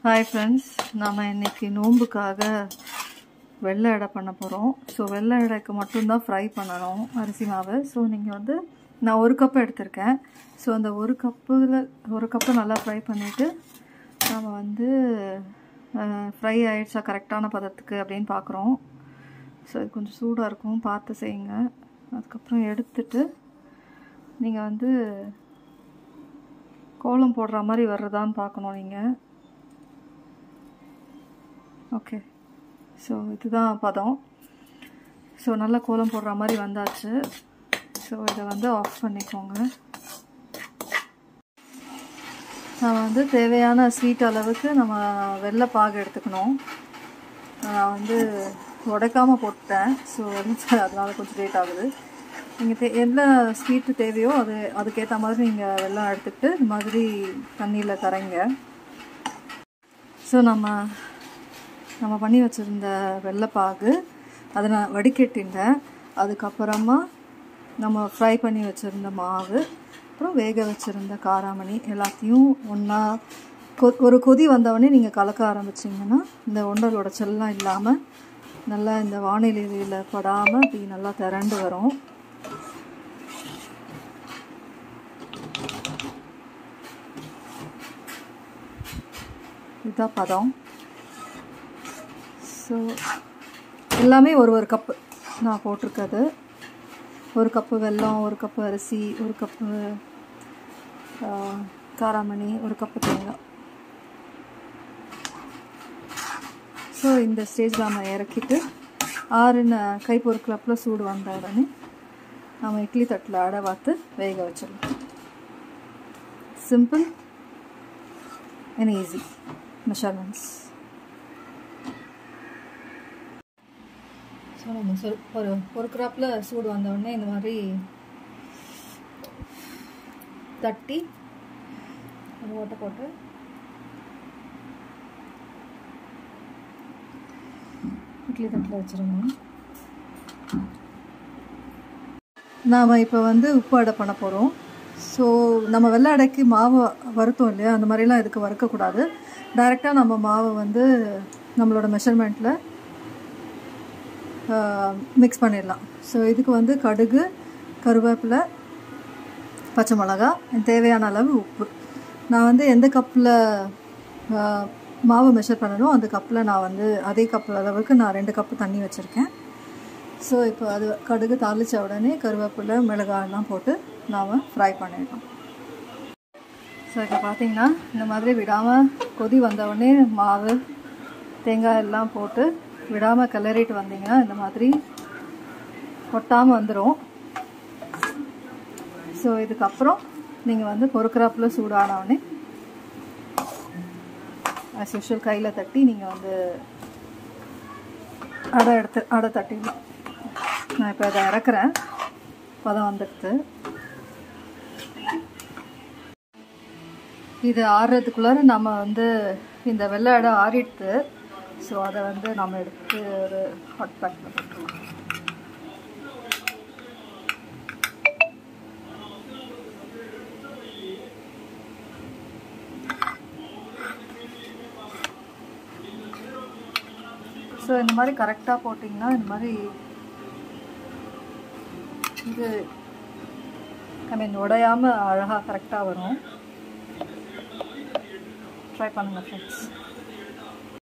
Hi friends, நாம் இன்றைக்கி நோம்புக்காக வெள்ளை எடை பண்ண போகிறோம். ஸோ வெள்ளை எடைக்கு மட்டும்தான் ஃப்ரை பண்ணணும் அரிசி மாவு. ஸோ நீங்கள் வந்து நான் ஒரு கப்பு எடுத்திருக்கேன். ஸோ அந்த ஒரு கப்பு நல்லா ஃப்ரை பண்ணிவிட்டு நாம் வந்து ஃப்ரை ஆகிடுச்சா கரெக்டான பதத்துக்கு அப்படின்னு பார்க்குறோம். ஸோ இது கொஞ்சம் சூடாக இருக்கும், பார்த்து செய்யுங்க. அதுக்கப்புறம் எடுத்துட்டு நீங்கள் வந்து கோலம் போடுற மாதிரி வர்றதான்னு பார்க்கணும் நீங்கள். ஓகே, ஸோ இதுதான் பதம். ஸோ நல்லா கோலம் போடுற மாதிரி வந்தாச்சு. ஸோ இதை வந்து ஆஃப் பண்ணிக்கோங்க. நான் வந்து தேவையான ஸ்வீட் அளவுக்கு நம்ம வெள்ளை பாகு எடுத்துக்கணும். நான் வந்து உடைக்காமல் போட்டேன். ஸோ அதனால கொஞ்சம் லேட் ஆகுது. நீங்கள் என்ன ஸ்வீட்டு தேவையோ அதுக்கேற்ற மாதிரி நீங்கள் வெல்லம் எடுத்துக்கிட்டு இந்த மாதிரி தண்ணியில் கரைங்க. ஸோ நம்ம பண்ணி வச்சுருந்த வெள்ளைப்பாகு அதை நான் வடிகட்டிட்டேன். அதுக்கப்புறமா நம்ம ஃப்ரை பண்ணி வச்சுருந்த மாவு, அப்புறம் வேக வச்சுருந்த காராமணி எல்லாத்தையும் ஒன்றா ஒரு கொதி வந்தவொடனே நீங்கள் கலக்க ஆரம்பிச்சிங்கன்னா இந்த ஒண்டல் உடைச்சல்லாம் இல்லாமல் நல்லா இந்த வானிலையில் படாமல் அப்படி நல்லா திரண்டு வரும். இதுதான் பதம். ஸோ எல்லாமே ஒரு கப்பு நான் போட்டிருக்கிறது. ஒரு கப்பு வெல்லம், ஒரு கப்பு அரிசி, ஒரு கப்பு காராமணி, ஒரு கப்பு தேங்காய். ஸோ இந்த ஸ்டேஜில் நம்ம இறக்கிட்டு ஆறுன கை பொறுக்கலப்பில் சூடு வந்த உடனே நம்ம இட்லி தட்டில் அடை வாத்து வேக வச்சிடலாம். Simple and easy measurements. So நம்ம ஒரு கிராப்பில் சூடு வந்தோடனே இந்த மாதிரி தட்டி ஓட்டை போட்டு இட்லி தட்டில் வச்சுருவோம். நாம் இப்போ வந்து உப்பு அடை பண்ண போகிறோம். ஸோ நம்ம வெள்ளை அடைக்கு மாவு வறுத்தோம் இல்லையா, அந்த மாதிரிலாம் இதுக்கு வறுக்கக்கூடாது. டைரெக்டாக நம்ம மாவை வந்து நம்மளோட மெஷர்மெண்ட்டில் மிக்ஸ் பண்ணிடலாம். ஸோ இதுக்கு வந்து கடுகு, கருவேப்பிலை, பச்சை மிளகா, தேவையான அளவு உப்பு. நான் வந்து எந்த கப்பில் மாவு மெஷர் பண்ணணும் அந்த கப்பில் நான் வந்து அதே கப்பு அளவுக்கு நான் 2 கப்பு தண்ணி வச்சுருக்கேன். ஸோ இப்போ அது கடுகு தாளித்த உடனே கருவேப்பிலை, மிளகாயெல்லாம் போட்டு நாம் ஃப்ரை பண்ணிடலாம். ஸோ இப்போ பார்த்திங்கன்னா இந்த மாதிரி விடாமல் கொதி வந்தவுடனே மாவு, தேங்காய் எல்லாம் போட்டு விடாமல் கிளறிட்டு வந்தீங்கன்னா இந்த மாதிரி கொட்டாமல் வந்துடும். ஸோ இதுக்கப்புறம் நீங்கள் வந்து பொறுக்கிறாப்பில் சூடானவுடனே ஆஸ் யூஷுவல் கையில் தட்டி நீங்கள் வந்து அடை தட்டிடலாம். நான் இப்போ அதை இறக்குறேன். பதம் வந்துடுது. இது ஆறுறதுக்குள்ளார நம்ம வந்து இந்த வெள்ளை அடை ஆறிடுது. ஸோ அதை வந்து நம்ம எடுத்து ஒரு ஹாட் பேக்கில் போட்டுருவோம். ஸோ இந்த மாதிரி கரெக்டாக போட்டிங்கன்னா இந்த மாதிரி இது உடையாமல் அழகாக கரெக்டாக வரும். ட்ரை பண்ணுங்கள் ஃப்ரெண்ட்ஸ்.